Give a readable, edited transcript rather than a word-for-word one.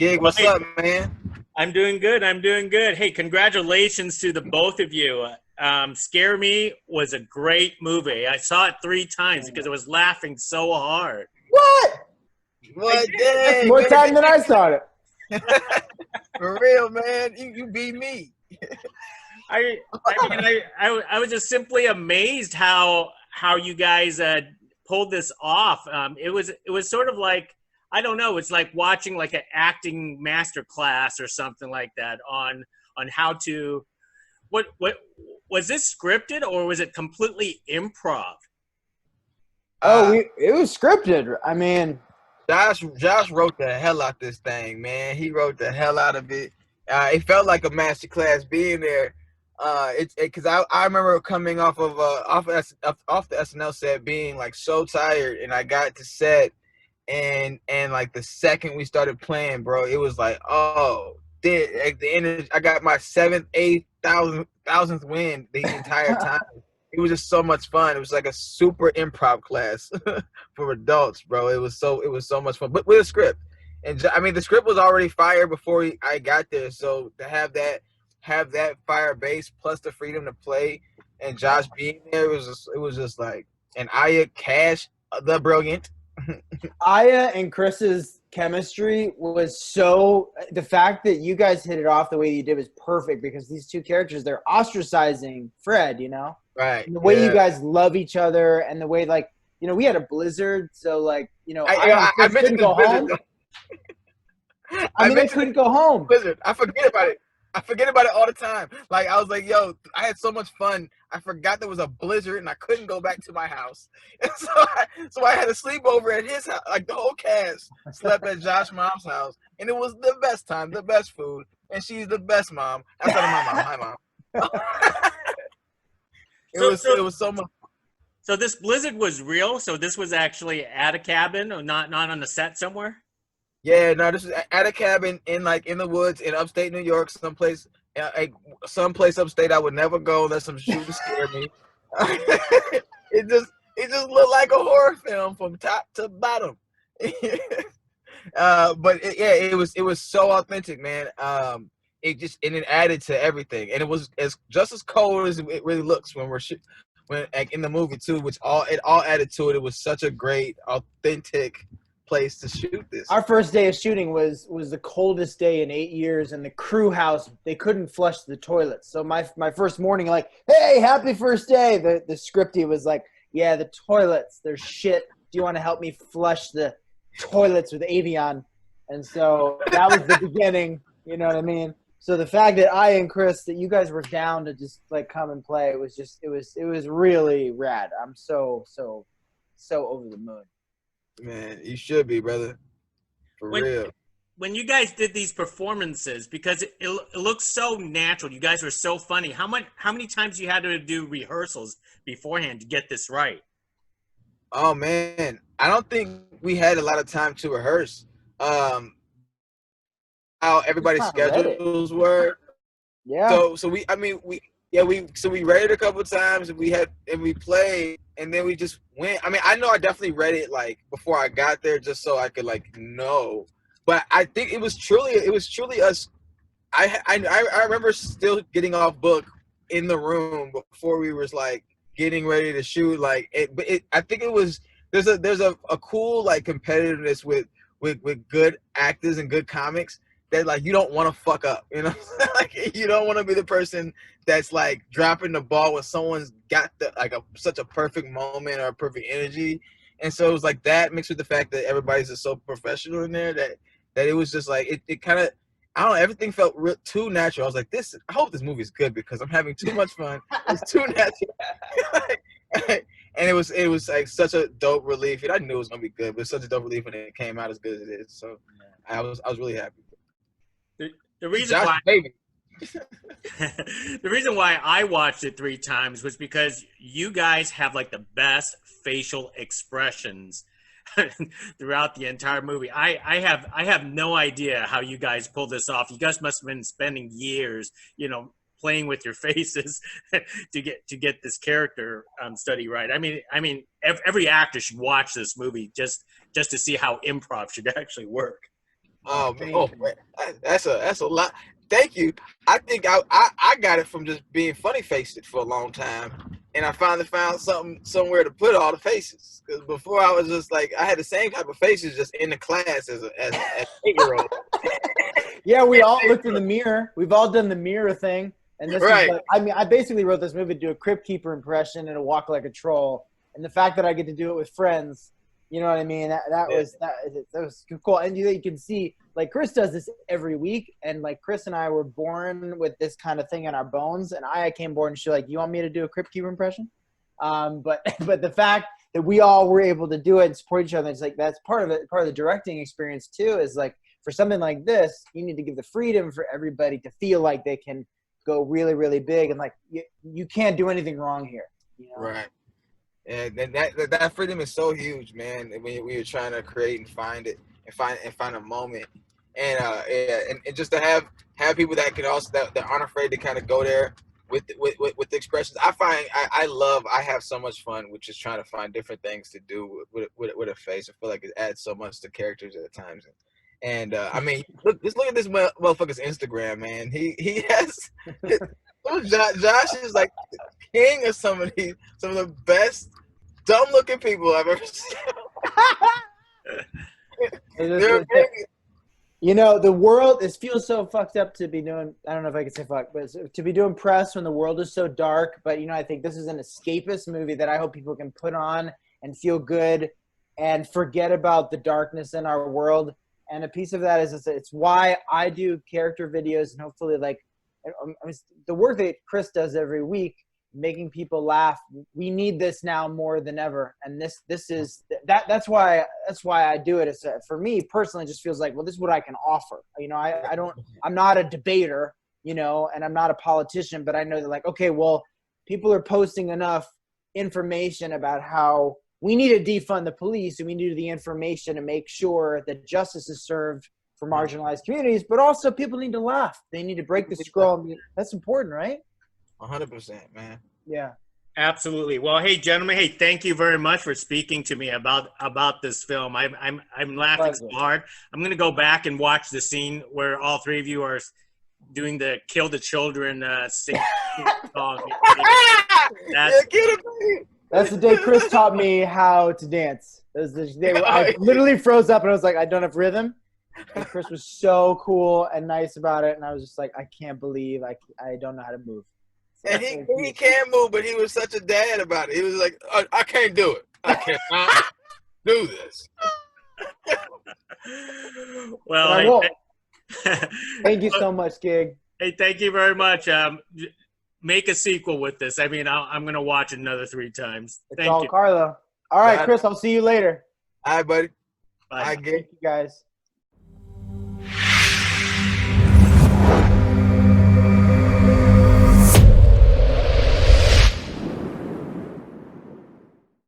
Gig, what's up, man? I'm doing good. I'm doing good. Hey, congratulations to the both of you. Scare Me was a great movie. I saw it 3 times because I was laughing so hard. What? What That's day, more man? time than I started. For real, man. You beat me. I was just simply amazed how you guys pulled this off. It was sort of like, I don't know. It's like watching like an acting master class or something like that on how to. What was this scripted or was it completely improv? It was scripted. I mean, Josh wrote the hell out this thing, man. He wrote the hell out of it. It felt like a master class being there. Because I remember coming off the SNL set being like so tired, and I got to set, and like the second we started playing, bro, it was like, oh, at the end I got my seventh, eighth, thousandth win the entire time. It was just so much fun. It was like a super improv class for adults, bro. It was so much fun, but with a script. And I mean, the script was already fire before I got there. So to have that fire base plus the freedom to play, and Josh being there, it was just like, and Aya Cash, the brilliant. Aya and Chris's chemistry was so. The fact that you guys hit it off the way you did was perfect because these two characters, they're ostracizing Fred, Right. And the way you guys love each other, and the way, like, we had a blizzard, so like, I couldn't go home. They couldn't go home. Blizzard. I forget about it. I forget about it all the time. Like, I was like, yo, I had so much fun. I forgot there was a blizzard and I couldn't go back to my house. And so I had to sleep over at his house. Like, the whole cast slept at Josh's mom's house. And it was the best time, the best food. And she's the best mom. Outside of my mom. Hi, mom. It was so much. So this blizzard was real? So this was actually at a cabin or not on the set somewhere? Yeah, no, this is at a cabin in the woods in upstate New York, someplace upstate I would never go unless some shooting scared me. it just looked like a horror film from top to bottom. It was so authentic, man. It added to everything, and it was just as cold as it really looks when when like in the movie too, which all added to it. It was such a great, authentic place to shoot this. Our first day of shooting was the coldest day in 8 years, and the crew house, they couldn't flush the toilets. So my first morning, like, hey, happy first day. The scripty was like, yeah, the toilets, they're shit. Do you want to help me flush the toilets with Avion? And so that was the beginning. You know what I mean? So the fact that I and Chris, that you guys were down to just like come and play, it was really rad. I'm so over the moon. Man, you should be, brother. For real. When you guys did these performances, because it looks so natural, you guys were so funny. How many times you had to do rehearsals beforehand to get this right? Oh man, I don't think we had a lot of time to rehearse. How everybody's schedules were. Yeah. So we read it a couple of times, and we played, and then we just went. I mean, I know I definitely read it like before I got there, just so I could like know. But I think it was truly us. I remember still getting off book in the room before we was like getting ready to shoot. Like I think it was there's a cool like competitiveness with good actors and good comics that like you don't want to fuck up, like you don't want to be the person that's like dropping the ball when someone's got such a perfect moment or a perfect energy. And so it was like that mixed with the fact that everybody's just so professional in there that it was just like it kind of, I don't know, everything felt too natural. I was like, I hope this movie's good because I'm having too much fun. It's too natural. And it was like such a dope relief. And I knew it was gonna be good, but it's such a dope relief when it came out as good as it is. So I was really happy. The reason why I watched it 3 times was because you guys have like the best facial expressions throughout the entire movie. I have no idea how you guys pulled this off. You guys must have been spending years, playing with your faces to get this character study right. I mean, every actor should watch this movie just to see how improv should actually work. Oh man, oh man. That's a lot. Thank you. I think I got it from just being funny faced for a long time, and I finally found somewhere to put all the faces. Because before I was just like I had the same type of faces just in the class as an 8-year-old. Yeah, we all looked in the mirror. We've all done the mirror thing. And this Right. is like, I mean, I basically wrote this movie to do a Crypt Keeper impression and a walk like a troll. And the fact that I get to do it with friends, you know what I mean? That was cool. And you can see, like, Chris does this every week. And, like, Chris and I were born with this kind of thing in our bones. And I came born and she's like, you want me to do a Crypt Keeper impression? But the fact that we all were able to do it and support each other, it's like that's part of it. Part of the directing experience, too, is, like, for something like this, you need to give the freedom for everybody to feel like they can go really, really big, and like you can't do anything wrong here. You know? Right. And that freedom is so huge, man. When you're trying to create and find it and find a moment, and and just to have people that can also that aren't afraid to kind of go there with the expressions. I have so much fun with just trying to find different things to do with a face. I feel like it adds so much to characters at times. And I mean, look at this motherfucker's Instagram, man. He has Josh is like king of some of the best dumb looking people I've ever seen. You know, the world feels so fucked up to be doing. I don't know if I can say fuck, but to be doing press when the world is so dark. But you know, I think this is an escapist movie that I hope people can put on and feel good and forget about the darkness in our world. And a piece of that is it's why I do character videos, and hopefully, like, the work that Chris does every week, making people laugh. We need this now more than ever, and this is that's why I do it. It's for me personally, it just feels like, well, this is what I can offer. You know, I'm not a debater, you know, and I'm not a politician, but I know that, like, okay, well, people are posting enough information about how we need to defund the police, and we need the information to make sure that justice is served for marginalized communities, but also people need to laugh. They need to break the scroll. That's important, right? 100%, man. Yeah. Absolutely. Well, hey, gentlemen, hey, thank you very much for speaking to me about this film. I'm laughing so hard. I'm going to go back and watch the scene where all three of you are doing the "Kill the Children" sing song. That's the day Chris taught me how to dance. That was the day where I literally froze up and I was like, I don't have rhythm. And Chris was so cool and nice about it, and I was just like, I can't believe I don't know how to move. So and he can move, but he was such a dad about it. He was like, I can't do it. I cannot do this. Well, thank you so much, Gig. Hey, thank you very much. Make a sequel with this. I mean, I'm going to watch it another 3 times. Thank you, Carlo. All right, Chris, I'll see you later. All right, buddy. Bye. Thank you, guys.